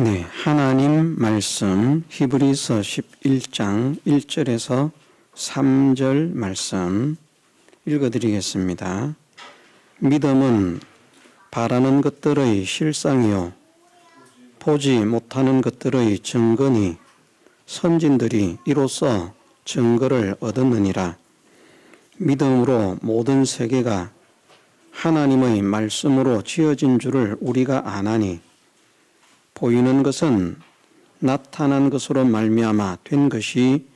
네, 하나님 말씀 히브리서 11장 1절에서 3절 말씀 읽어드리겠습니다. 믿음은 바라는 것들의 실상이요 보지 못하는 것들의 증거니 선진들이 이로써 증거를 얻었느니라. 믿음으로 모든 세계가 하나님의 말씀으로 지어진 줄을 우리가 아나니 보이는 것은 나타난 것으로 말미암아 된 것이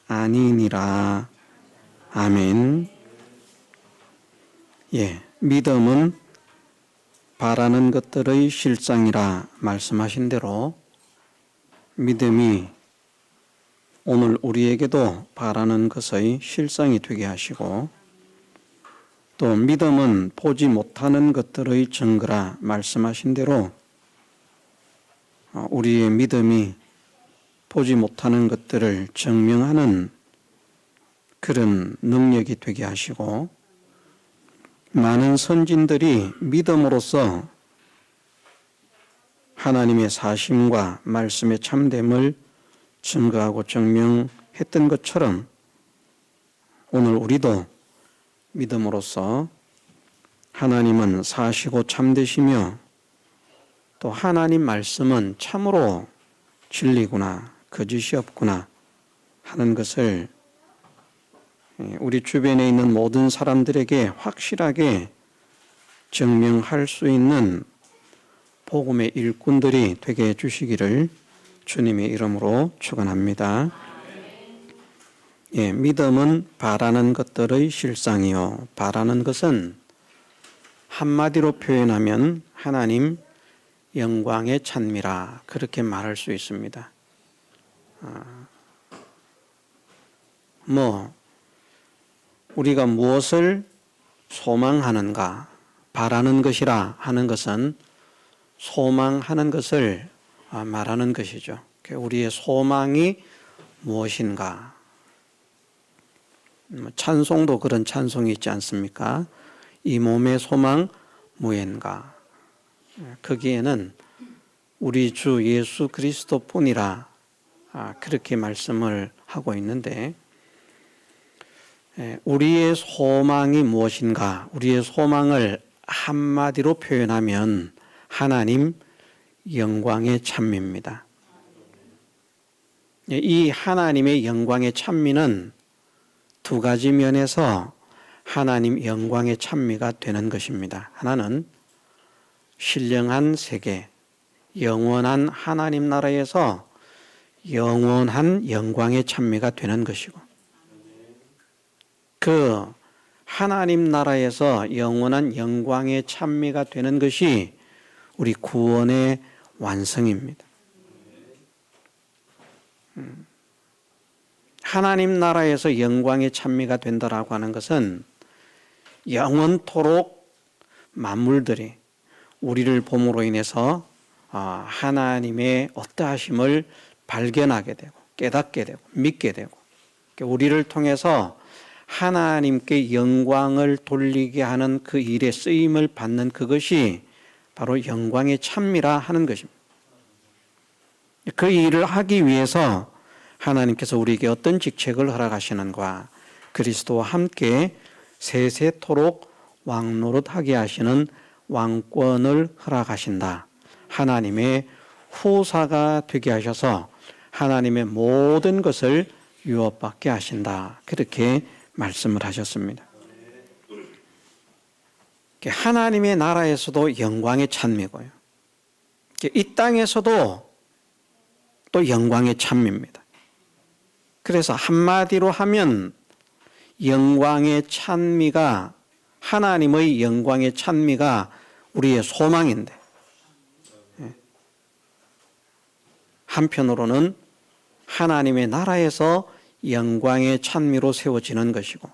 아니니라. 아멘. 믿음은 바라는 것들의 실상이라 말씀하신 대로 믿음이 오늘 우리에게도 바라는 것의 실상이 되게 하시고, 또 믿음은 보지 못하는 것들의 증거라 말씀하신 대로 우리의 믿음이 보지 못하는 것들을 증명하는 그런 능력이 되게 하시고, 많은 선진들이 믿음으로써 하나님의 사심과 말씀의 참됨을 증거하고 증명했던 것처럼 오늘 우리도 믿음으로써 하나님은 사시고 참되시며 또 하나님 말씀은 참으로 진리구나, 거짓이 없구나 하는 것을 우리 주변에 있는 모든 사람들에게 확실하게 증명할 수 있는 복음의 일꾼들이 되게 해주시기를 주님의 이름으로 축원합니다. 믿음은 바라는 것들의 실상이요. 바라는 것은 한마디로 표현하면 하나님 영광의 찬미라, 그렇게 말할 수 있습니다. 우리가 무엇을 소망하는가, 바라는 것이라 하는 것은 소망하는 것을 말하는 것이죠. 우리의 소망이 무엇인가. 찬송도 그런 찬송이 있지 않습니까? 이 몸의 소망 무엇인가. 거기에는 우리 주 예수 그리스도뿐이라 그렇게 말씀을 하고 있는데, 우리의 소망이 무엇인가? 우리의 소망을 한마디로 표현하면 하나님 영광의 찬미입니다. 이 하나님의 영광의 찬미는 두 가지 면에서 하나님 영광의 찬미가 되는 것입니다. 하나는 신령한 세계, 영원한 하나님 나라에서 영원한 영광의 찬미가 되는 것이고, 그 하나님 나라에서 영원한 영광의 찬미가 되는 것이 우리 구원의 완성입니다. 하나님 나라에서 영광의 찬미가 된다라고 하는 것은 영원토록 만물들이 우리를 봄으로 인해서 하나님의 어떠하심을 발견하게 되고 깨닫게 되고 믿게 되고, 우리를 통해서 하나님께 영광을 돌리게 하는 그 일에 쓰임을 받는 그것이 바로 영광의 찬미라 하는 것입니다. 그 일을 하기 위해서 하나님께서 우리에게 어떤 직책을 허락하시는가, 그리스도와 함께 세세토록 왕노릇하게 하시는 왕권을 허락하신다. 하나님의 후사가 되게 하셔서 하나님의 모든 것을 유업받게 하신다. 그렇게 말씀을 하셨습니다. 하나님의 나라에서도 영광의 찬미고요, 이 땅에서도 또 영광의 찬미입니다. 그래서 한마디로 하면 영광의 찬미가, 하나님의 영광의 찬미가 우리의 소망인데, 한편으로는 하나님의 나라에서 영광의 찬미로 세워지는 것이고,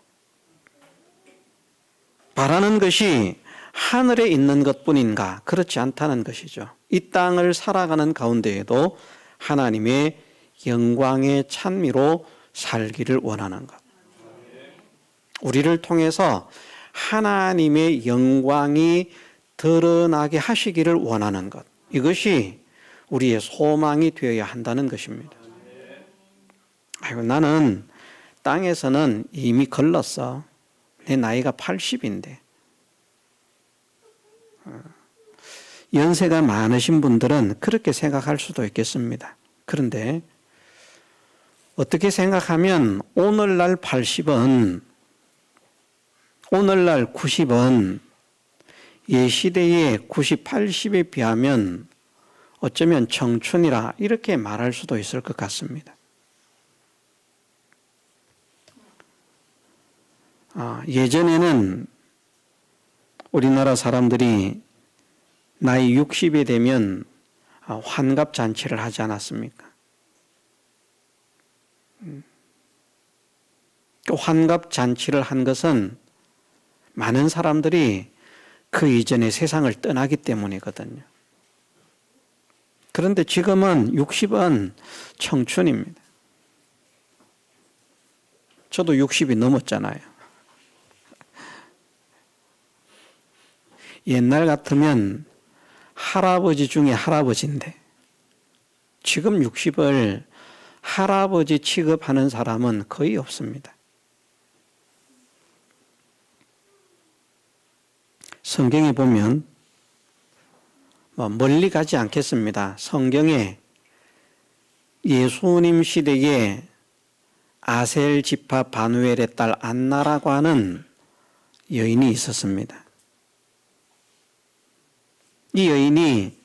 바라는 것이 하늘에 있는 것뿐인가? 그렇지 않다는 것이죠. 이 땅을 살아가는 가운데에도 하나님의 영광의 찬미로 살기를 원하는 것, 우리를 통해서 하나님의 영광이 드러나게 하시기를 원하는 것, 이것이 우리의 소망이 되어야 한다는 것입니다. 아이고, 나는 땅에서는 이미 걸렀어. 내 나이가 80인데. 연세가 많으신 분들은 그렇게 생각할 수도 있겠습니다. 그런데 어떻게 생각하면 오늘날 80은, 오늘날 90은 예시대의 90, 80에 비하면 어쩌면 청춘이라 이렇게 말할 수도 있을 것 같습니다. 예전에는 우리나라 사람들이 나이 60이 되면 환갑잔치를 하지 않았습니까? 환갑잔치를 한 것은 많은 사람들이 그 이전에 세상을 떠나기 때문이거든요. 그런데 지금은 60은 청춘입니다. 저도 60이 넘었잖아요. 옛날 같으면 할아버지 중에 할아버지인데 지금 60을 할아버지 취급하는 사람은 거의 없습니다. 성경에 보면 멀리 가지 않겠습니다. 성경에 예수님 시대에 아셀 지파 바누엘의 딸 안나라고 하는 여인이 있었습니다. 이 여인이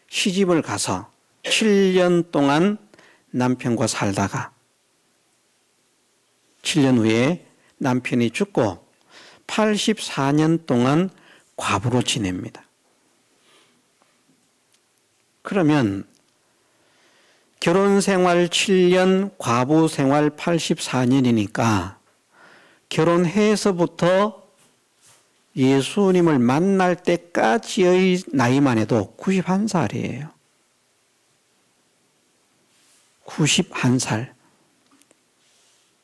시집을 가서 7년 동안 남편과 살다가 7년 후에 남편이 죽고 84년 동안 과부로 지냅니다. 그러면 결혼 생활 7년, 과부 생활 84년이니까 결혼해서부터 예수님을 만날 때까지의 나이만 해도 91살이에요. 91살.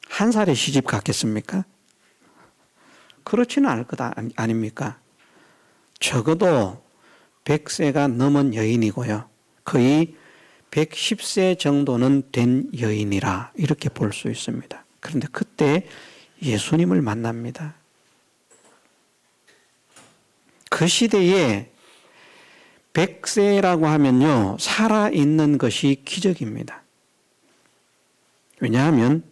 한 살에 시집 갔겠습니까? 그렇지는 않을 것 아닙니까? 적어도 100세가 넘은 여인이고요. 거의 110세 정도는 된 여인이라 이렇게 볼 수 있습니다. 그런데 그때 예수님을 만납니다. 그 시대에 100세라고 하면요, 살아있는 것이 기적입니다. 왜냐하면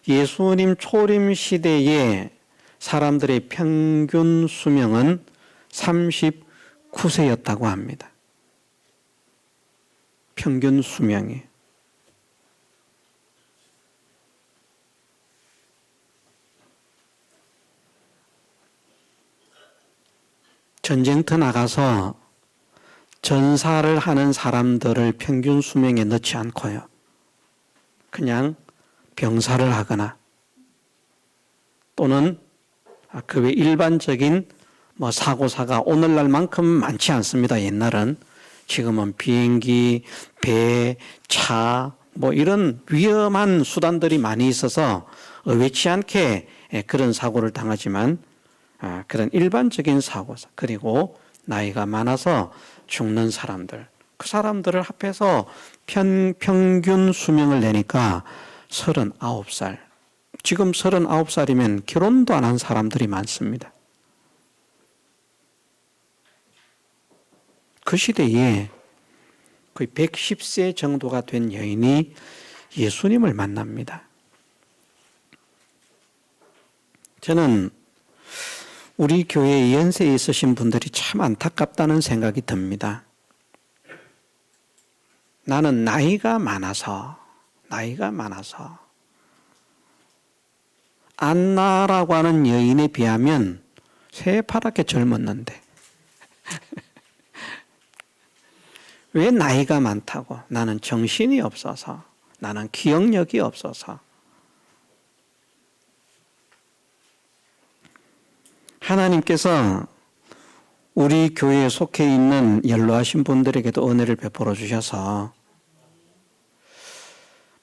예수님 초림 시대에 사람들의 평균 수명은 39세였다고 합니다. 평균 수명이. 전쟁터 나가서 전사를 하는 사람들을 평균 수명에 넣지 않고요. 그냥 병사를 하거나 또는 그 외 일반적인 사고사가 오늘날만큼 많지 않습니다. 옛날은. 지금은 비행기, 배, 차 이런 위험한 수단들이 많이 있어서 의외치 않게 그런 사고를 당하지만 그런 일반적인 사고사 그리고 나이가 많아서 죽는 사람들 그 사람들을 합해서 평균 수명을 내니까 39살. 지금 39살이면 결혼도 안 한 사람들이 많습니다. 그 시대에 거의 110세 정도가 된 여인이 예수님을 만납니다. 저는 우리 교회에 연세에 있으신 분들이 참 안타깝다는 생각이 듭니다. 나는 나이가 많아서 안나라고 하는 여인에 비하면 새파랗게 젊었는데 왜 나이가 많다고? 나는 정신이 없어서, 나는 기억력이 없어서. 하나님께서 우리 교회에 속해 있는 연로하신 분들에게도 은혜를 베풀어 주셔서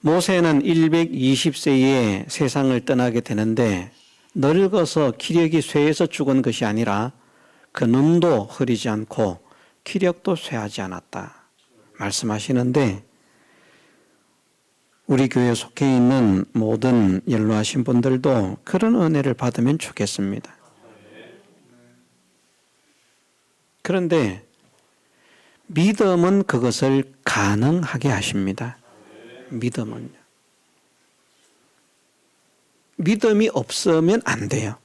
모세는 120세에 세상을 떠나게 되는데 늙어서 기력이 쇠해서 죽은 것이 아니라 그 눈도 흐리지 않고 기력도 쇠하지 않았다 말씀하시는데 우리 교회에 속해 있는 모든 연로하신 분들도 그런 은혜를 받으면 좋겠습니다. 그런데 믿음은 그것을 가능하게 하십니다. 믿음은요. 믿음이 없으면 안 돼요.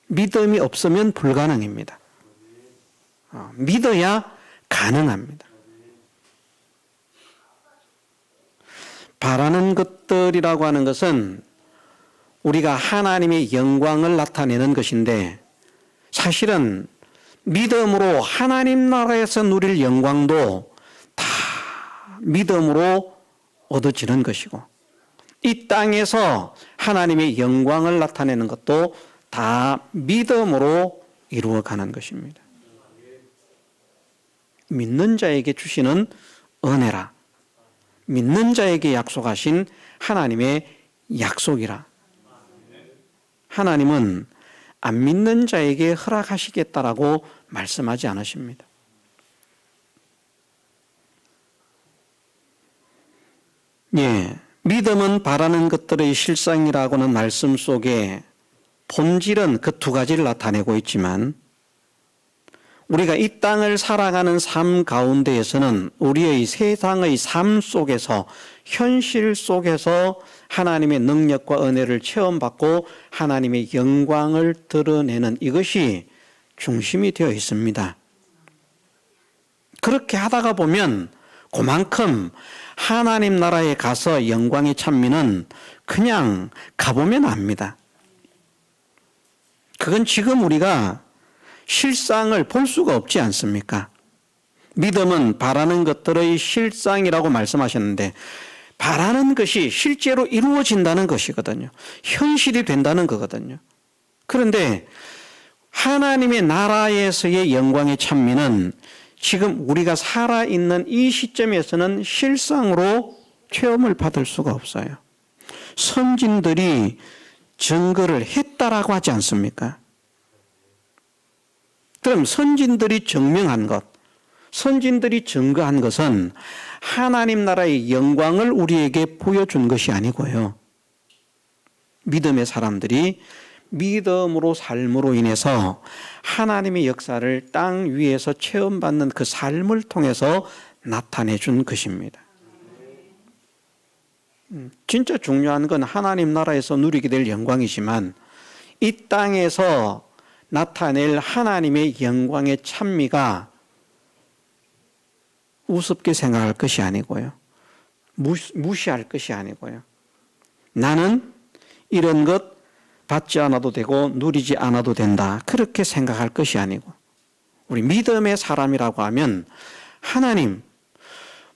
믿음이 없으면 불가능입니다. 믿어야 가능합니다. 바라는 것들이라고 하는 것은 우리가 하나님의 영광을 나타내는 것인데 사실은 믿음으로 하나님 나라에서 누릴 영광도 다 믿음으로 얻어지는 것이고 이 땅에서 하나님의 영광을 나타내는 것도 다 믿음으로 이루어가는 것입니다. 믿는 자에게 주시는 은혜라. 믿는 자에게 약속하신 하나님의 약속이라. 하나님은 안 믿는 자에게 허락하시겠다라고 말씀하지 않으십니다. 예, 믿음은 바라는 것들의 실상이라고는 말씀 속에 본질은 그 두 가지를 나타내고 있지만 우리가 이 땅을 살아가는 삶 가운데에서는 우리의 세상의 삶 속에서 현실 속에서 하나님의 능력과 은혜를 체험받고 하나님의 영광을 드러내는 이것이 중심이 되어 있습니다. 그렇게 하다가 보면 그만큼 하나님 나라에 가서 영광의 찬미는 그냥 가보면 압니다. 그건 지금 우리가 실상을 볼 수가 없지 않습니까? 믿음은 바라는 것들의 실상이라고 말씀하셨는데 바라는 것이 실제로 이루어진다는 것이거든요. 현실이 된다는 거거든요. 그런데 하나님의 나라에서의 영광의 찬미는 지금 우리가 살아있는 이 시점에서는 실상으로 체험을 받을 수가 없어요. 선진들이 증거를 했다라고 하지 않습니까? 그럼 선진들이 증명한 것, 선진들이 증거한 것은 하나님 나라의 영광을 우리에게 보여준 것이 아니고요. 믿음의 사람들이 믿음으로 삶으로 인해서 하나님의 역사를 땅 위에서 체험받는 그 삶을 통해서 나타내 준 것입니다. 진짜 중요한 건 하나님 나라에서 누리게 될 영광이지만 이 땅에서 나타낼 하나님의 영광의 찬미가 우습게 생각할 것이 아니고요. 무시할 것이 아니고요. 나는 이런 것 받지 않아도 되고 누리지 않아도 된다. 그렇게 생각할 것이 아니고 우리 믿음의 사람이라고 하면 하나님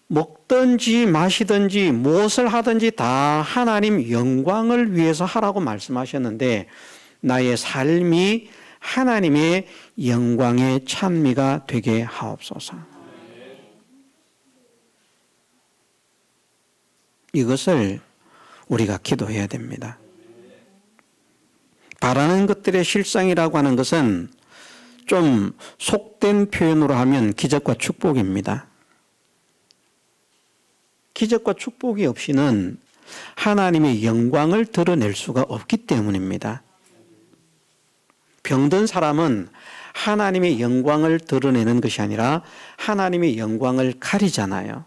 먹든지 마시든지 무엇을 하든지 다 하나님 영광을 위해서 하라고 말씀하셨는데 나의 삶이 하나님의 영광의 찬미가 되게 하옵소서. 이것을 우리가 기도해야 됩니다. 바라는 것들의 실상이라고 하는 것은 좀 속된 표현으로 하면 기적과 축복입니다. 기적과 축복이 없이는 하나님의 영광을 드러낼 수가 없기 때문입니다. 병든 사람은 하나님의 영광을 드러내는 것이 아니라 하나님의 영광을 가리잖아요.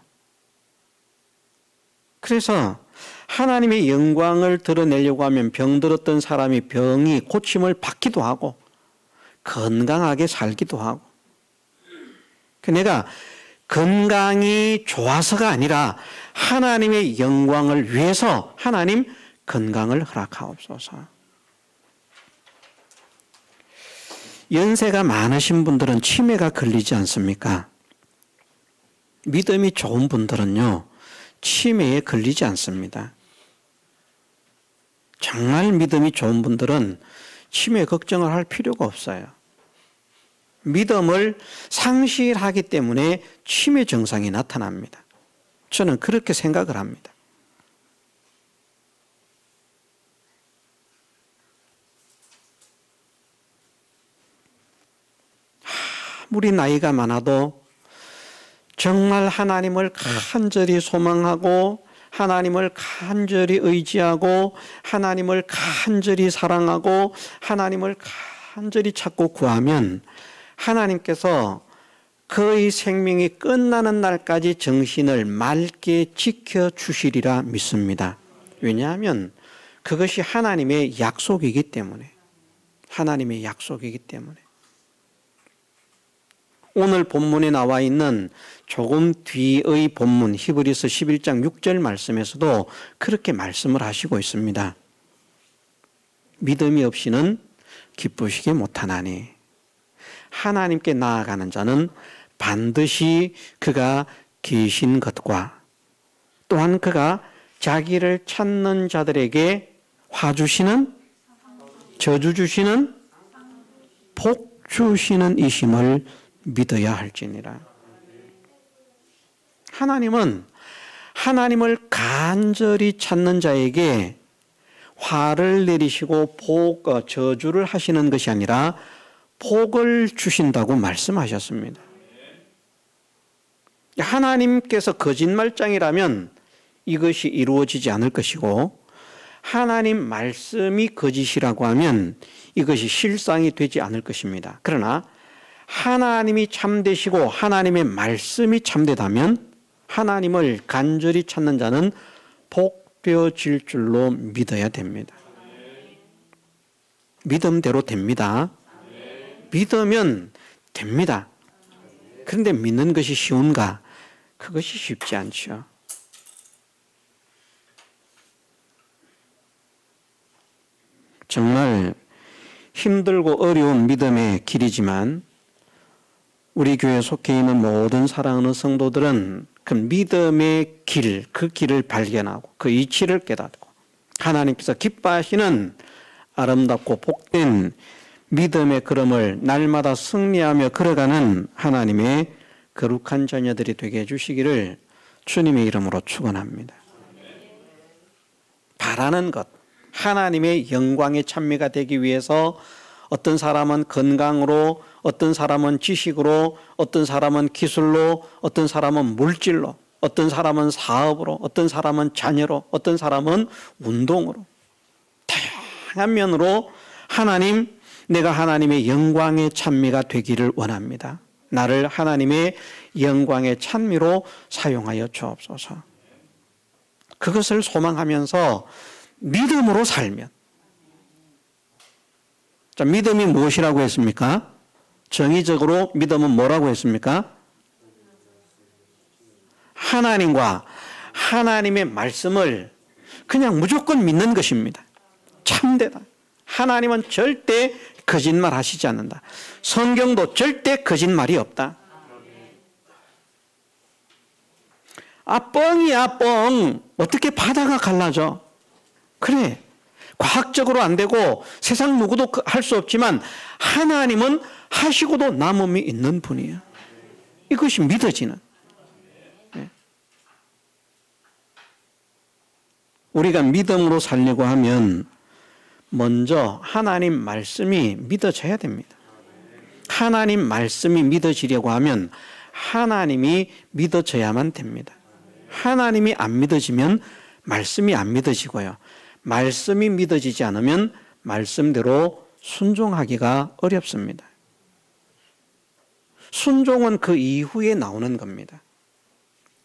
그래서 하나님의 영광을 드러내려고 하면 병들었던 사람이 병이 고침을 받기도 하고 건강하게 살기도 하고 내가 건강이 좋아서가 아니라 하나님의 영광을 위해서 하나님 건강을 허락하옵소서. 연세가 많으신 분들은 치매가 걸리지 않습니까? 믿음이 좋은 분들은요, 치매에 걸리지 않습니다. 정말 믿음이 좋은 분들은 치매 걱정을 할 필요가 없어요. 믿음을 상실하기 때문에 치매 증상이 나타납니다. 저는 그렇게 생각을 합니다. 아무리 나이가 많아도 정말 하나님을 간절히 소망하고 하나님을 간절히 의지하고 하나님을 간절히 사랑하고 하나님을 간절히 찾고 구하면 하나님께서 그의 생명이 끝나는 날까지 정신을 맑게 지켜주시리라 믿습니다. 왜냐하면 그것이 하나님의 약속이기 때문에. 하나님의 약속이기 때문에. 오늘 본문에 나와 있는 조금 뒤의 본문 히브리서 11장 6절 말씀에서도 그렇게 말씀을 하시고 있습니다. 믿음이 없이는 기쁘시게 못하나니 하나님께 나아가는 자는 반드시 그가 계신 것과 또한 그가 자기를 찾는 자들에게 화 주시는, 저주 주시는, 복 주시는 이심을 믿어야 할지니라. 하나님은 하나님을 간절히 찾는 자에게 화를 내리시고 저주를 하시는 것이 아니라 복을 주신다고 말씀하셨습니다. 하나님께서 거짓말장이라면 이것이 이루어지지 않을 것이고 하나님 말씀이 거짓이라고 하면 이것이 실상이 되지 않을 것입니다. 그러나 하나님이 참되시고 하나님의 말씀이 참되다면 하나님을 간절히 찾는 자는 복되어질 줄로 믿어야 됩니다. 믿음대로 됩니다. 믿으면 됩니다. 그런데 믿는 것이 쉬운가? 그것이 쉽지 않죠. 정말 힘들고 어려운 믿음의 길이지만 우리 교회에 속해 있는 모든 사랑하는 성도들은 그 믿음의 길, 그 길을 발견하고 그 이치를 깨닫고 하나님께서 기뻐하시는 아름답고 복된 믿음의 걸음을 날마다 승리하며 걸어가는 하나님의 거룩한 자녀들이 되게 해주시기를 주님의 이름으로 축원합니다. 바라는 것, 하나님의 영광의 찬미가 되기 위해서 어떤 사람은 건강으로, 어떤 사람은 지식으로, 어떤 사람은 기술로, 어떤 사람은 물질로, 어떤 사람은 사업으로, 어떤 사람은 자녀로, 어떤 사람은 운동으로 다양한 면으로 하나님, 내가 하나님의 영광의 찬미가 되기를 원합니다. 나를 하나님의 영광의 찬미로 사용하여 주옵소서. 그것을 소망하면서 믿음으로 살면, 자, 믿음이 무엇이라고 했습니까? 정의적으로 믿음은 뭐라고 했습니까? 하나님과 하나님의 말씀을 그냥 무조건 믿는 것입니다. 참되다. 하나님은 절대 거짓말 하시지 않는다. 성경도 절대 거짓말이 없다. 뻥이야 뻥. 어떻게 바다가 갈라져? 그래. 과학적으로 안 되고 세상 누구도 할 수 없지만 하나님은 하시고도 남음이 있는 분이에요. 이것이 믿어지는. 네. 우리가 믿음으로 살려고 하면 먼저 하나님 말씀이 믿어져야 됩니다. 하나님 말씀이 믿어지려고 하면 하나님이 믿어져야만 됩니다. 하나님이 안 믿어지면 말씀이 안 믿어지고요. 말씀이 믿어지지 않으면 말씀대로 순종하기가 어렵습니다. 순종은 그 이후에 나오는 겁니다.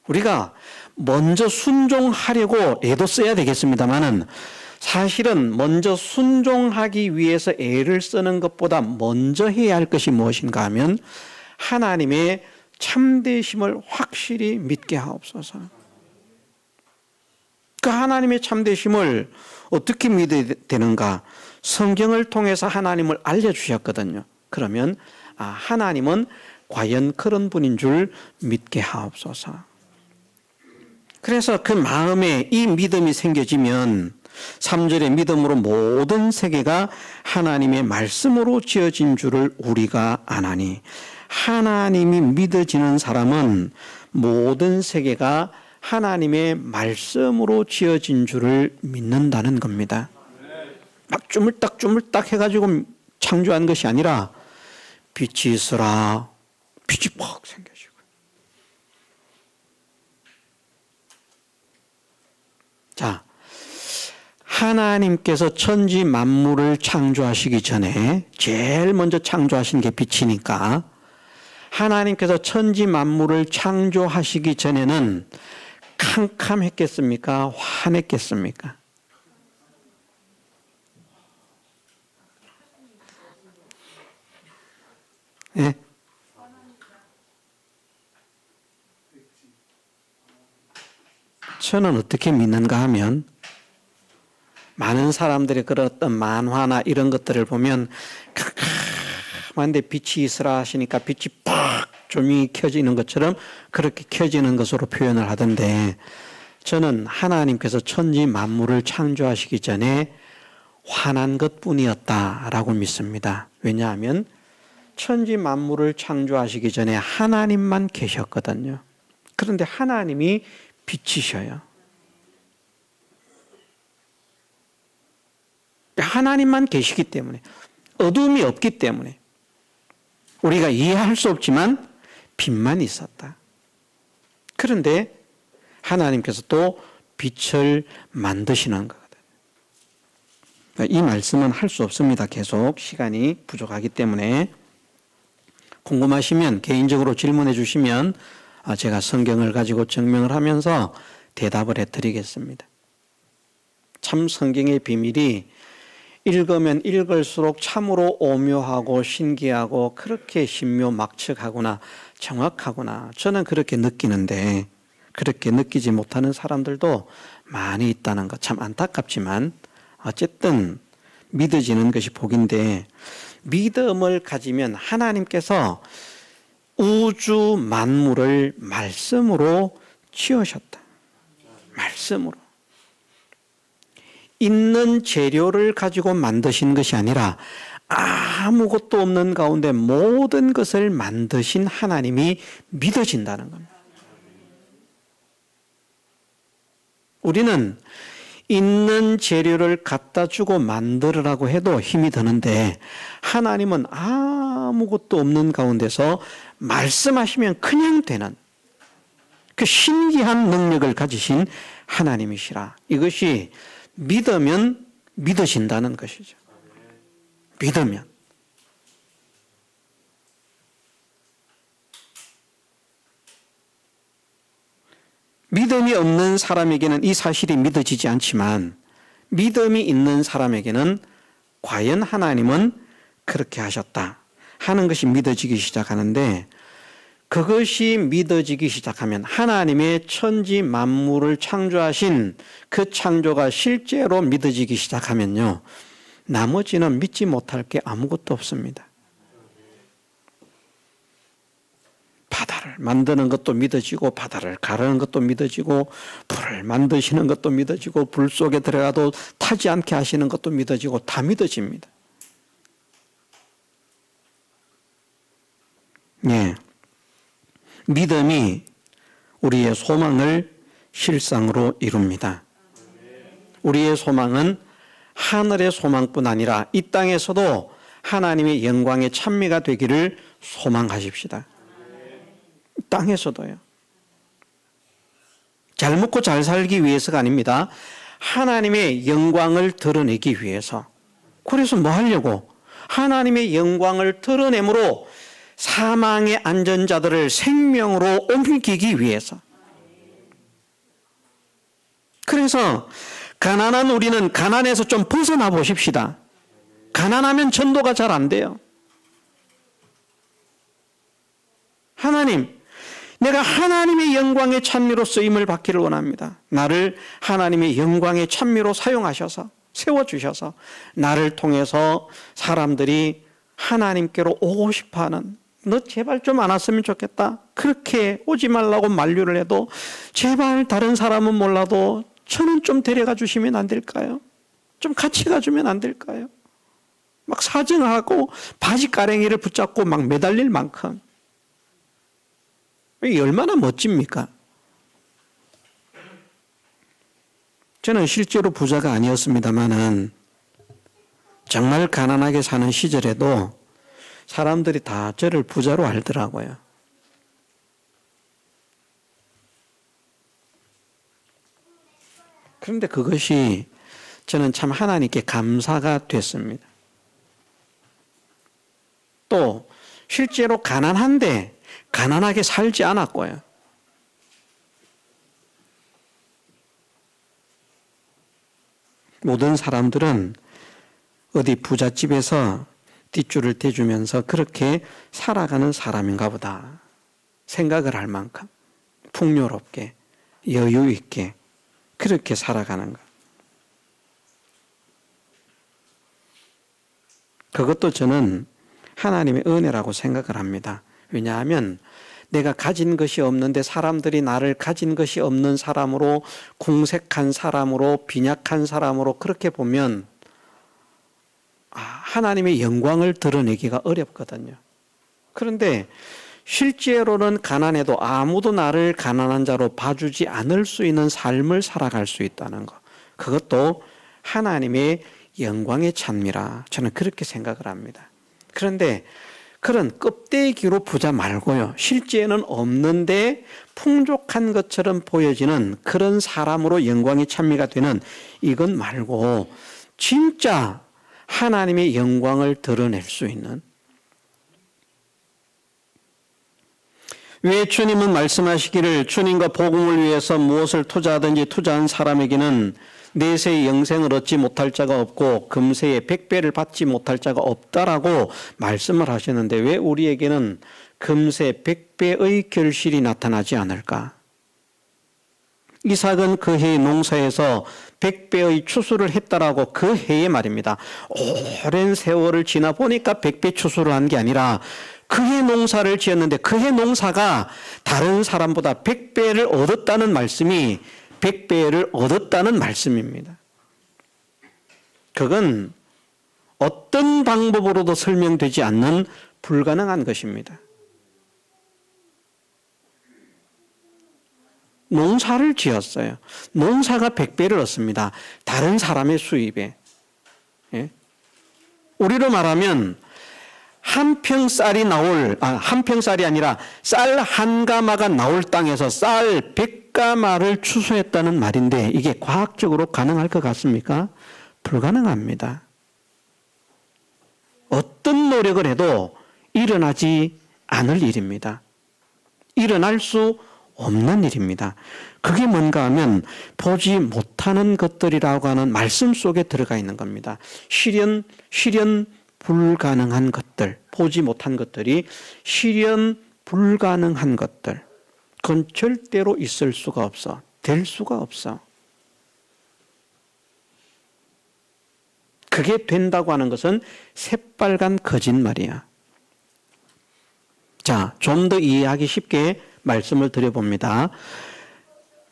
우리가 먼저 순종하려고 애도 써야 되겠습니다만은 사실은 먼저 순종하기 위해서 애를 쓰는 것보다 먼저 해야 할 것이 무엇인가 하면 하나님의 참되심을 확실히 믿게 하옵소서. 그 하나님의 참되심을 어떻게 믿어야 되는가? 성경을 통해서 하나님을 알려주셨거든요. 그러면 하나님은 과연 그런 분인 줄 믿게 하옵소서. 그래서 그 마음에 이 믿음이 생겨지면 3절의 믿음으로 모든 세계가 하나님의 말씀으로 지어진 줄을 우리가 아나니, 하나님이 믿어지는 사람은 모든 세계가 하나님의 말씀으로 지어진 줄을 믿는다는 겁니다. 막 주물딱 해가지고 창조한 것이 아니라 빛이 있으라 빛이 퍽 생겨지고 하나님께서 천지 만물을 창조하시기 전에 제일 먼저 창조하신 게 빛이니까 하나님께서 천지 만물을 창조하시기 전에는 캄캄했겠습니까? 환했겠습니까? 예? 저는 어떻게 믿는가 하면 많은 사람들이 그런 어떤 만화나 이런 것들을 보면 캄캄한데 빛이 있으라 하시니까 빛이 팍 조명이 켜지는 것처럼 그렇게 켜지는 것으로 표현을 하던데 저는 하나님께서 천지 만물을 창조하시기 전에 환한 것뿐이었다라고 믿습니다. 왜냐하면 천지 만물을 창조하시기 전에 하나님만 계셨거든요. 그런데 하나님이 빛이셔요. 하나님만 계시기 때문에 어둠이 없기 때문에 우리가 이해할 수 없지만 빛만 있었다. 그런데 하나님께서 또 빛을 만드시는 거거든요. 이 말씀은 할 수 없습니다. 계속 시간이 부족하기 때문에 궁금하시면 개인적으로 질문해 주시면 제가 성경을 가지고 증명을 하면서 대답을 해드리겠습니다. 참 성경의 비밀이 읽으면 읽을수록 참으로 오묘하고 신기하고 그렇게 신묘막측하구나 정확하구나 저는 그렇게 느끼는데 그렇게 느끼지 못하는 사람들도 많이 있다는 것 참 안타깝지만 어쨌든 믿어지는 것이 복인데 믿음을 가지면 하나님께서 우주 만물을 말씀으로 지으셨다. 말씀으로. 있는 재료를 가지고 만드신 것이 아니라 아무것도 없는 가운데 모든 것을 만드신 하나님이 믿어진다는 겁니다. 우리는 있는 재료를 갖다 주고 만들으라고 해도 힘이 드는데 하나님은 아무것도 없는 가운데서 말씀하시면 그냥 되는 그 신기한 능력을 가지신 하나님이시라. 이것이 믿으면 믿어진다는 것이죠. 믿으면. 믿음이 없는 사람에게는 이 사실이 믿어지지 않지만 믿음이 있는 사람에게는 과연 하나님은 그렇게 하셨다 하는 것이 믿어지기 시작하는데 그것이 믿어지기 시작하면 하나님의 천지 만물을 창조하신 그 창조가 실제로 믿어지기 시작하면요. 나머지는 믿지 못할 게 아무것도 없습니다. 바다를 만드는 것도 믿어지고 바다를 가르는 것도 믿어지고 불을 만드시는 것도 믿어지고 불 속에 들어가도 타지 않게 하시는 것도 믿어지고 다 믿어집니다. 예. 믿음이 우리의 소망을 실상으로 이룹니다. 우리의 소망은 하늘의 소망뿐 아니라 이 땅에서도 하나님의 영광의 찬미가 되기를 소망하십시다. 땅에서도요. 잘 먹고 잘 살기 위해서가 아닙니다. 하나님의 영광을 드러내기 위해서. 그래서 뭐 하려고? 하나님의 영광을 드러내므로 사망의 안전자들을 생명으로 옮기기 위해서. 그래서 가난한 우리는 가난에서 좀 벗어나 보십시다. 가난하면 전도가 잘 안 돼요. 하나님, 내가 하나님의 영광의 찬미로 쓰임을 받기를 원합니다. 나를 하나님의 영광의 찬미로 사용하셔서 세워주셔서 나를 통해서 사람들이 하나님께로 오고 싶어하는 너 제발 좀 안 왔으면 좋겠다. 그렇게 오지 말라고 만류를 해도 제발 다른 사람은 몰라도 저는 좀 데려가 주시면 안 될까요? 좀 같이 가주면 안 될까요? 막 사정하고 바지가랭이를 붙잡고 막 매달릴 만큼 이게 얼마나 멋집니까? 저는 실제로 부자가 아니었습니다마는 정말 가난하게 사는 시절에도 사람들이 다 저를 부자로 알더라고요. 그런데 그것이 저는 참 하나님께 감사가 됐습니다. 또 실제로 가난한데 가난하게 살지 않았고요. 모든 사람들은 어디 부잣집에서 뒷줄을 대주면서 그렇게 살아가는 사람인가 보다 생각을 할 만큼 풍요롭게 여유 있게 그렇게 살아가는 것. 그것도 저는 하나님의 은혜라고 생각을 합니다. 왜냐하면 내가 가진 것이 없는데 사람들이 나를 가진 것이 없는 사람으로, 궁색한 사람으로, 빈약한 사람으로 그렇게 보면 하나님의 영광을 드러내기가 어렵거든요. 그런데 실제로는 가난해도 아무도 나를 가난한 자로 봐주지 않을 수 있는 삶을 살아갈 수 있다는 것. 그것도 하나님의 영광의 찬미라 저는 그렇게 생각을 합니다. 그런데 그런 껍데기로 부자 말고요. 실제는 없는데 풍족한 것처럼 보여지는 그런 사람으로 영광의 찬미가 되는 이것 말고 진짜 하나님의 영광을 드러낼 수 있는, 왜 주님은 말씀하시기를 주님과 복음을 위해서 무엇을 투자하든지 투자한 사람에게는 내세의 영생을 얻지 못할 자가 없고 금세의 100배를 받지 못할 자가 없다라고 말씀을 하셨는데 왜 우리에게는 금세 100배의 결실이 나타나지 않을까? 이삭은 그 해의 농사에서 100배의 추수를 했다라고 그 해에 말입니다. 오랜 세월을 지나 보니까 100배 추수를 한 게 아니라 그 해 농사를 지었는데 그 해 농사가 다른 사람보다 100배를 얻었다는 말씀이 100배를 얻었다는 말씀입니다. 그건 어떤 방법으로도 설명되지 않는 불가능한 것입니다. 농사를 지었어요. 농사가 100배를 얻습니다. 다른 사람의 수입에. 예? 우리로 말하면 한 평쌀이 아니라 쌀 한 가마가 나올 땅에서 쌀 100가마를 추수했다는 말인데 이게 과학적으로 가능할 것 같습니까? 불가능합니다. 어떤 노력을 해도 일어나지 않을 일입니다. 일어날 수 없는 일입니다. 그게 뭔가 하면 보지 못하는 것들이라고 하는 말씀 속에 들어가 있는 겁니다. 실현 불가능한 것들, 보지 못한 것들이 실현 불가능한 것들, 그건 절대로 있을 수가 없어. 될 수가 없어. 그게 된다고 하는 것은 새빨간 거짓말이야. 자, 좀 더 이해하기 쉽게 말씀을 드려봅니다.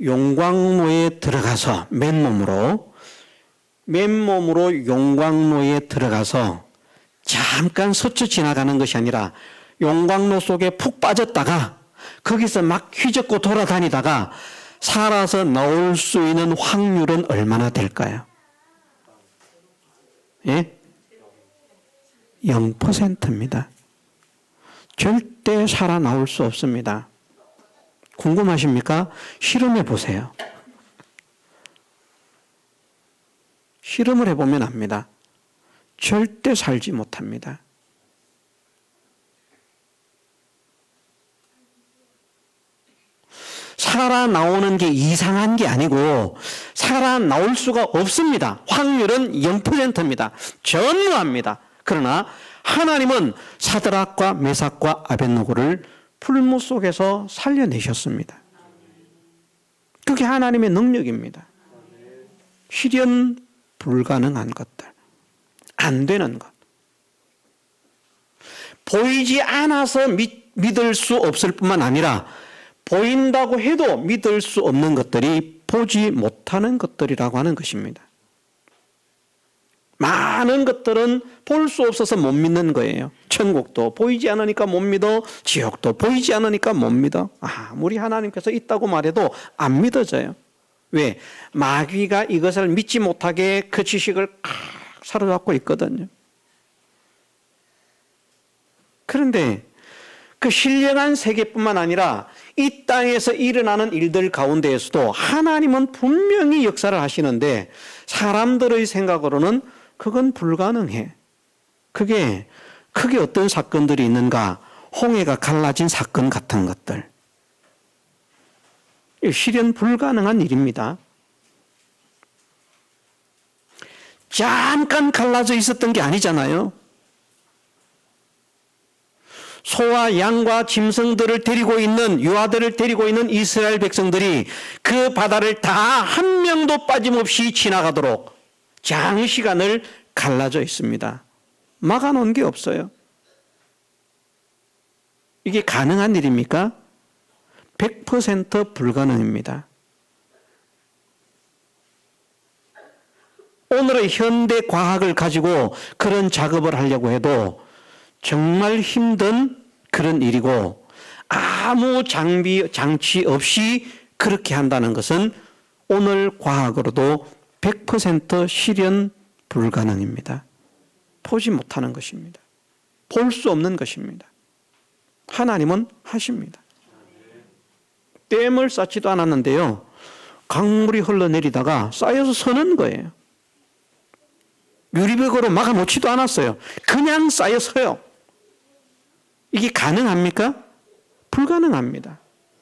용광로에 들어가서 맨몸으로 용광로에 들어가서 잠깐 스쳐 지나가는 것이 아니라 용광로 속에 푹 빠졌다가 거기서 막 휘젓고 돌아다니다가 살아서 나올 수 있는 확률은 얼마나 될까요? 예? 0%입니다. 절대 살아나올 수 없습니다. 궁금하십니까? 실험해 보세요. 실험을 해보면 압니다. 절대 살지 못합니다. 살아나오는 게 이상한 게 아니고 살아나올 수가 없습니다. 확률은 0%입니다. 전무합니다. 그러나 하나님은 사드락과 메삭과 아벳느고를 풀무 속에서 살려내셨습니다. 그게 하나님의 능력입니다. 실현 불가능한 것들, 안 되는 것, 보이지 않아서 믿을 수 없을 뿐만 아니라 보인다고 해도 믿을 수 없는 것들이 보지 못하는 것들이라고 하는 것입니다. 많은 것들은 볼 수 없어서 못 믿는 거예요. 천국도 보이지 않으니까 못 믿어, 지옥도 보이지 않으니까 못 믿어. 아무리 하나님께서 있다고 말해도 안 믿어져요. 왜? 마귀가 이것을 믿지 못하게 그 지식을 사로잡고 있거든요. 그런데 그 신령한 세계뿐만 아니라 이 땅에서 일어나는 일들 가운데에서도 하나님은 분명히 역사를 하시는데 사람들의 생각으로는 그건 불가능해. 그게 크게 어떤 사건들이 있는가? 홍해가 갈라진 사건 같은 것들. 실현 불가능한 일입니다. 잠깐 갈라져 있었던 게 아니잖아요. 소와 양과 짐승들을 데리고 있는, 유아들을 데리고 있는 이스라엘 백성들이 그 바다를 다 한 명도 빠짐없이 지나가도록 장시간을 갈라져 있습니다. 막아놓은 게 없어요. 이게 가능한 일입니까? 100% 불가능입니다. 오늘의 현대 과학을 가지고 그런 작업을 하려고 해도 정말 힘든 그런 일이고 아무 장치 없이 그렇게 한다는 것은 오늘 과학으로도 100% 실현 불가능입니다. 보지 못하는 것입니다. 볼 수 없는 것입니다. 하나님은 하십니다. 댐을 쌓지도 않았는데요. 강물이 흘러내리다가 쌓여서 서는 거예요. 유리벽으로 막아놓지도 않았어요. 그냥 쌓여서요. 이게 가능합니까? 불가능합니다.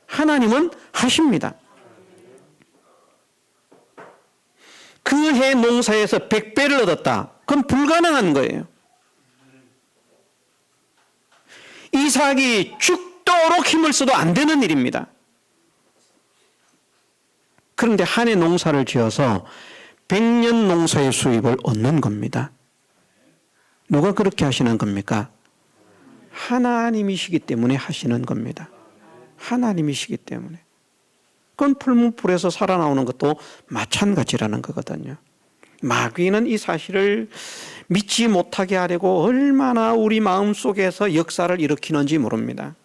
하나님은 하십니다. 그 해 농사에서 100배를 얻었다. 그건 불가능한 거예요. 이삭이 죽도록 힘을 써도 안 되는 일입니다. 그런데 한 해 농사를 지어서 100년 농사의 수입을 얻는 겁니다. 누가 그렇게 하시는 겁니까? 하나님이시기 때문에 하시는 겁니다. 하나님이시기 때문에. 그건 풀무불에서 살아나오는 것도 마찬가지라는 거거든요. 마귀는 이 사실을 믿지 못하게 하려고 얼마나 우리 마음속에서 역사를 일으키는지 모릅니다.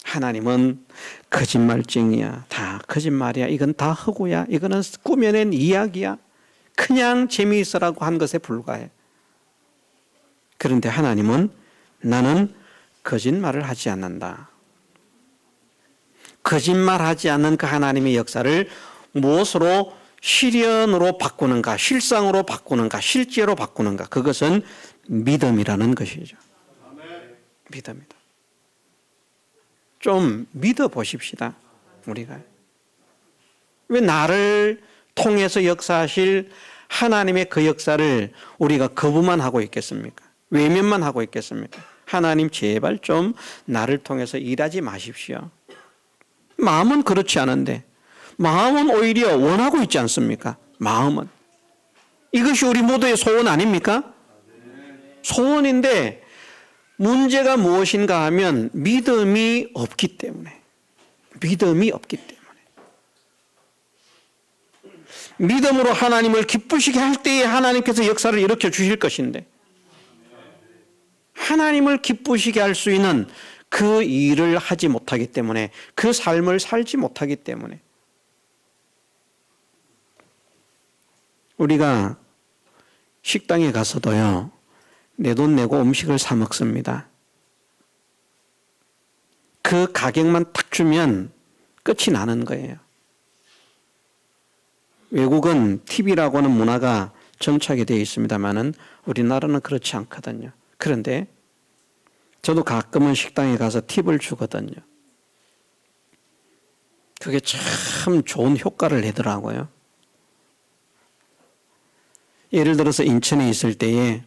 하나님은 거짓말쟁이야. 다 거짓말이야. 이건 다 허구야. 이거는 꾸며낸 이야기야. 그냥 재미있으라고 한 것에 불과해. 그런데 하나님은 나는 거짓말을 하지 않는다. 거짓말하지 않는 그 하나님의 역사를 무엇으로 실현으로 바꾸는가, 실상으로 바꾸는가, 실제로 바꾸는가. 그것은 믿음이라는 것이죠. 믿음이다. 좀 믿어보십시다. 우리가. 왜 나를 통해서 역사하실 하나님의 그 역사를 우리가 거부만 하고 있겠습니까? 외면만 하고 있겠습니까? 하나님 제발 좀 나를 통해서 일하지 마십시오. 마음은 그렇지 않은데 마음은 오히려 원하고 있지 않습니까? 마음은. 이것이 우리 모두의 소원 아닙니까? 소원인데 문제가 무엇인가 하면 믿음이 없기 때문에. 믿음이 없기 때문에. 믿음으로 하나님을 기쁘시게 할 때에 하나님께서 역사를 일으켜 주실 것인데 하나님을 기쁘시게 할 수 있는 그 일을 하지 못하기 때문에 그 삶을 살지 못하기 때문에 우리가 식당에 가서도요. 내 돈 내고 음식을 사 먹습니다. 그 가격만 딱 주면 끝이 나는 거예요. 외국은 팁이라고 하는 문화가 정착이 되어 있습니다만은 우리나라는 그렇지 않거든요. 그런데 저도 가끔은 식당에 가서 팁을 주거든요. 그게 참 좋은 효과를 내더라고요. 예를 들어서 인천에 있을 때에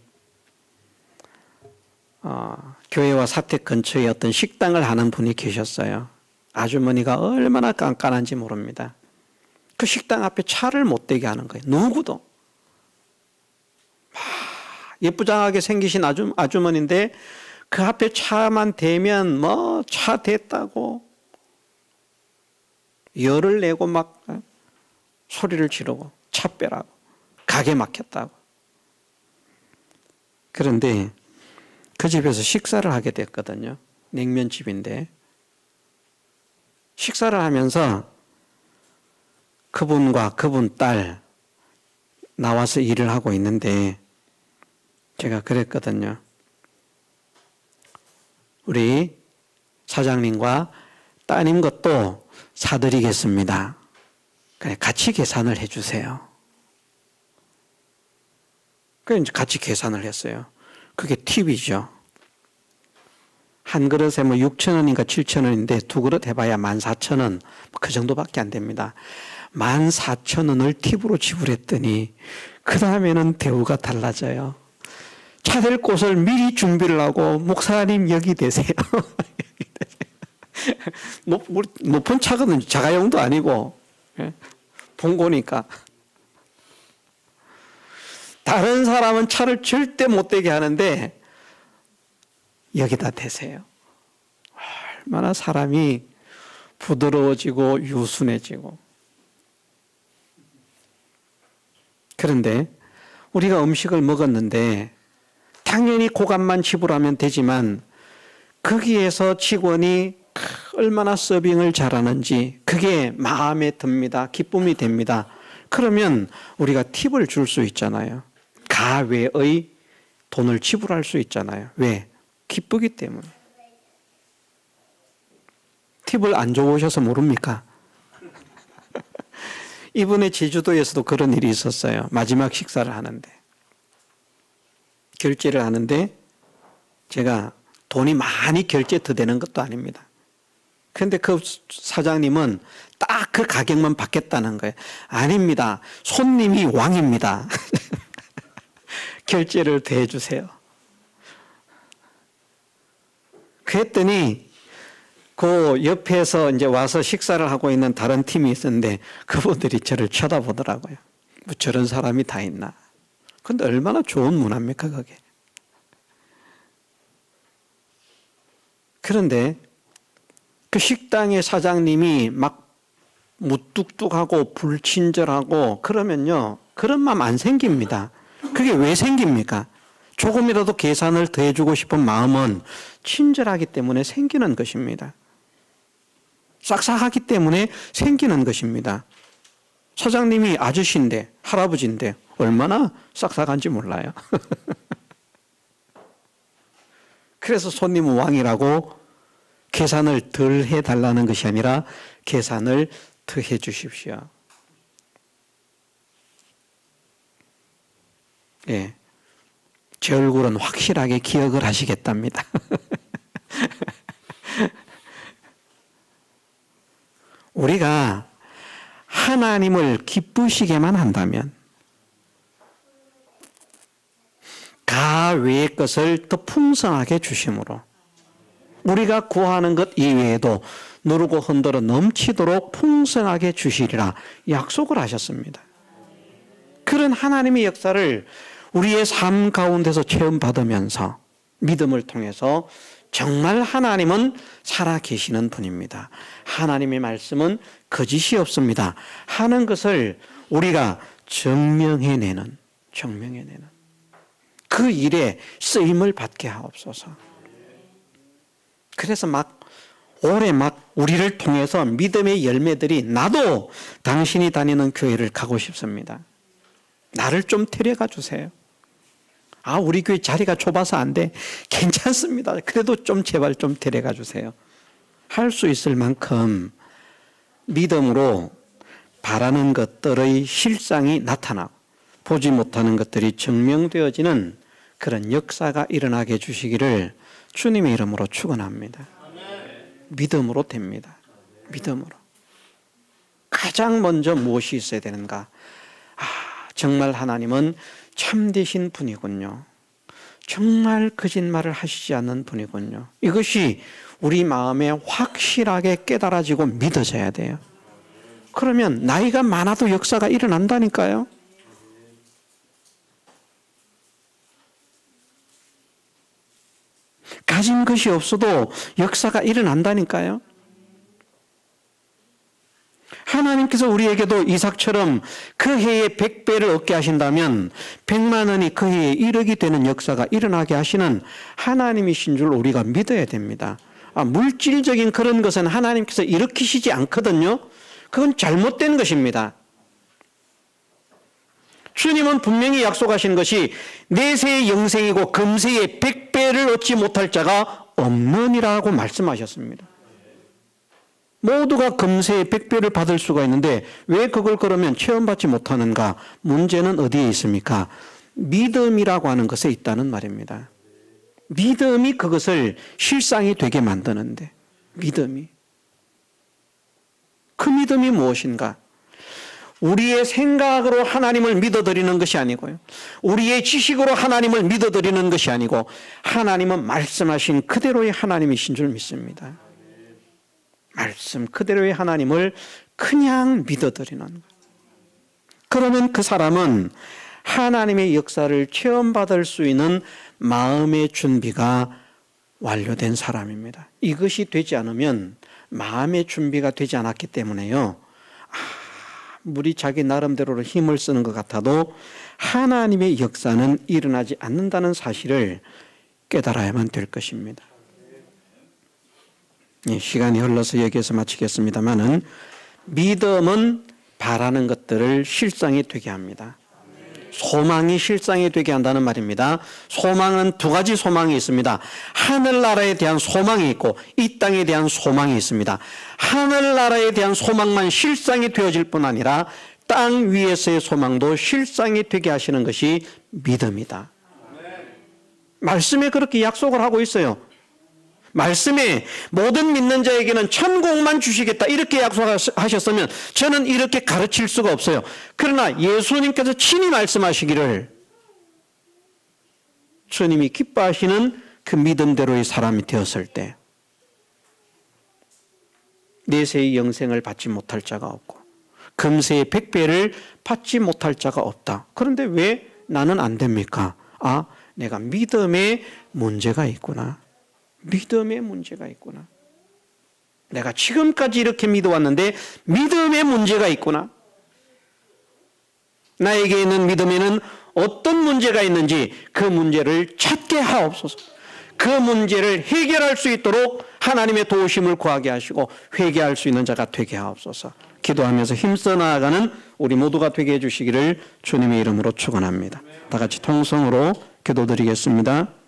교회와 사택 근처에 어떤 식당을 하는 분이 계셨어요. 아주머니가 얼마나 깐깐한지 모릅니다. 그 식당 앞에 차를 못 대게 하는 거예요. 누구도. 예쁘장하게 생기신 아주머니인데 그 앞에 차만 대면 뭐 차 됐다고 열을 내고 막 소리를 지르고 차 빼라고 가게 막혔다고. 그런데 그 집에서 식사를 하게 됐거든요. 냉면집인데 식사를 하면서 그분과 그분 딸 나와서 일을 하고 있는데 제가 그랬거든요. 우리 사장님과 따님 것도 사드리겠습니다. 그래, 같이 계산을 해주세요. 그래, 같이 계산을 했어요. 그게 팁이죠. 한 그릇에 뭐 6,000원인가 7,000원인데 두 그릇 해봐야 14,000원, 그 정도밖에 안 됩니다. 14,000원을 팁으로 지불했더니 그 다음에는 대우가 달라져요. 차댈 곳을 미리 준비를 하고, 목사님 여기 되세요. 높은 차거든요. 자가용도 아니고 봉고니까. 다른 사람은 차를 절대 못 대게 하는데 여기다 대세요. 얼마나 사람이 부드러워지고 유순해지고. 그런데 우리가 음식을 먹었는데 당연히 고값만 지불하면 되지만 거기에서 직원이 얼마나 서빙을 잘하는지 그게 마음에 듭니다. 기쁨이 됩니다. 그러면 우리가 팁을 줄 수 있잖아요. 가외의 돈을 지불할 수 있잖아요. 왜? 기쁘기 때문에. 팁을 안 줘보셔서 모릅니까? 이번에 제주도에서도 그런 일이 있었어요. 마지막 식사를 하는데, 결제를 하는데 제가 돈이 많이 결제 더 되는 것도 아닙니다. 그런데 그 사장님은 딱 그 가격만 받겠다는 거예요. 아닙니다. 손님이 왕입니다. 결제를 더 해주세요. 그랬더니 그 옆에서 이제 와서 식사를 하고 있는 다른 팀이 있었는데 그분들이 저를 쳐다보더라고요. 뭐 저런 사람이 다 있나. 근데 얼마나 좋은 문화입니까, 그게. 그런데 그 식당의 사장님이 막 무뚝뚝하고 불친절하고 그러면요, 그런 마음 안 생깁니다. 그게 왜 생깁니까? 조금이라도 계산을 더해주고 싶은 마음은 친절하기 때문에 생기는 것입니다. 싹싹하기 때문에 생기는 것입니다. 사장님이 아저씨인데, 할아버지인데 얼마나 싹싹한지 몰라요. 그래서 손님은 왕이라고 계산을 덜 해달라는 것이 아니라 계산을 더 해주십시오. 예, 제 얼굴은 확실하게 기억을 하시겠답니다. 우리가 하나님을 기쁘시게만 한다면 가 외의 것을 더 풍성하게 주심으로 우리가 구하는 것 이외에도 누르고 흔들어 넘치도록 풍성하게 주시리라 약속을 하셨습니다. 그런 하나님의 역사를 우리의 삶 가운데서 체험받으면서 믿음을 통해서 정말 하나님은 살아계시는 분입니다. 하나님의 말씀은 거짓이 없습니다. 하는 것을 우리가 증명해내는 그 일에 쓰임을 받게 하옵소서. 그래서 올해 우리를 통해서 믿음의 열매들이, 나도 당신이 다니는 교회를 가고 싶습니다. 나를 좀 데려가 주세요. 우리 교회 자리가 좁아서 안 돼. 괜찮습니다. 그래도 좀 제발 좀 데려가 주세요. 할 수 있을 만큼 믿음으로 바라는 것들의 실상이 나타나고 보지 못하는 것들이 증명되어지는 그런 역사가 일어나게 해주시기를 주님의 이름으로 축원합니다. 믿음으로 됩니다. 믿음으로. 가장 먼저 무엇이 있어야 되는가? 정말 하나님은 참되신 분이군요. 정말 거짓말을 하시지 않는 분이군요. 이것이 우리 마음에 확실하게 깨달아지고 믿어져야 돼요. 그러면 나이가 많아도 역사가 일어난다니까요. 가진 것이 없어도 역사가 일어난다니까요. 하나님께서 우리에게도 이삭처럼 그 해에 100배를 얻게 하신다면 100만 원이 그 해에 1억이 되는 역사가 일어나게 하시는 하나님이신 줄 우리가 믿어야 됩니다. 물질적인 그런 것은 하나님께서 일으키시지 않거든요. 그건 잘못된 것입니다. 주님은 분명히 약속하신 것이 내세의 영생이고 금세의 100배를 얻지 못할 자가 없느니라고 말씀하셨습니다. 모두가 금세 100배를 받을 수가 있는데 왜 그걸 그러면 체험받지 못하는가? 문제는 어디에 있습니까? 믿음이라고 하는 것에 있다는 말입니다. 믿음이 그것을 실상이 되게 만드는데, 믿음이. 그 믿음이 무엇인가? 우리의 생각으로 하나님을 믿어드리는 것이 아니고요. 우리의 지식으로 하나님을 믿어드리는 것이 아니고 하나님은 말씀하신 그대로의 하나님이신 줄 믿습니다. 말씀 그대로의 하나님을 그냥 믿어드리는 것. 그러면 그 사람은 하나님의 역사를 체험받을 수 있는 마음의 준비가 완료된 사람입니다. 이것이 되지 않으면 마음의 준비가 되지 않았기 때문에요. 아무리 자기 나름대로 힘을 쓰는 것 같아도 하나님의 역사는 일어나지 않는다는 사실을 깨달아야만 될 것입니다. 시간이 흘러서 여기에서 마치겠습니다만은 믿음은 바라는 것들을 실상이 되게 합니다. 소망이 실상이 되게 한다는 말입니다. 소망은 두 가지 소망이 있습니다. 하늘나라에 대한 소망이 있고 이 땅에 대한 소망이 있습니다. 하늘나라에 대한 소망만 실상이 되어질 뿐 아니라 땅 위에서의 소망도 실상이 되게 하시는 것이 믿음이다. 말씀에 그렇게 약속을 하고 있어요. 말씀에 모든 믿는 자에게는 천국만 주시겠다 이렇게 약속하셨으면 저는 이렇게 가르칠 수가 없어요. 그러나 예수님께서 친히 말씀하시기를 주님이 기뻐하시는 그 믿음대로의 사람이 되었을 때 내세의 영생을 받지 못할 자가 없고 금세의 100배를 받지 못할 자가 없다. 그런데 왜 나는 안 됩니까? 내가 믿음에 문제가 있구나. 믿음에 문제가 있구나. 내가 지금까지 이렇게 믿어왔는데 믿음에 문제가 있구나. 나에게 있는 믿음에는 어떤 문제가 있는지 그 문제를 찾게 하옵소서. 그 문제를 해결할 수 있도록 하나님의 도우심을 구하게 하시고 회개할 수 있는 자가 되게 하옵소서. 기도하면서 힘써 나아가는 우리 모두가 되게 해주시기를 주님의 이름으로 축원합니다. 다 같이 통성으로 기도드리겠습니다.